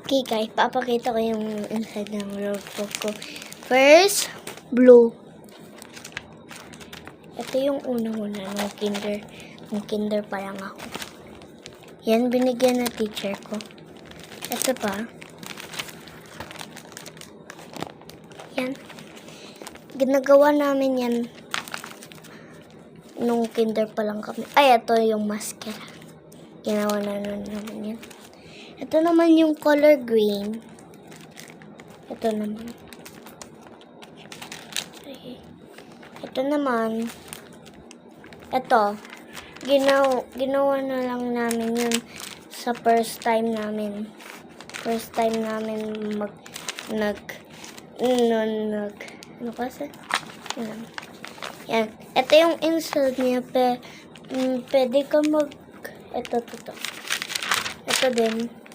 Okay guys, papakita ko yung inside ng notebook ko. First, blue. Ito yung una-una ng kinder. Ng kinder pa lang ako. Yan, binigyan na teacher ko. Ito pa. Yan. Ginagawa namin yan nung kinder pa lang kami. Ay, ito yung mascara. Ginawa na namin yan. Ito naman yung color green. Ito naman. Ito naman. Ito. Ginawa na lang namin yun sa first time namin. First time namin ano kasi? Yan. Ito yung insert niya. Pwede ka ito din.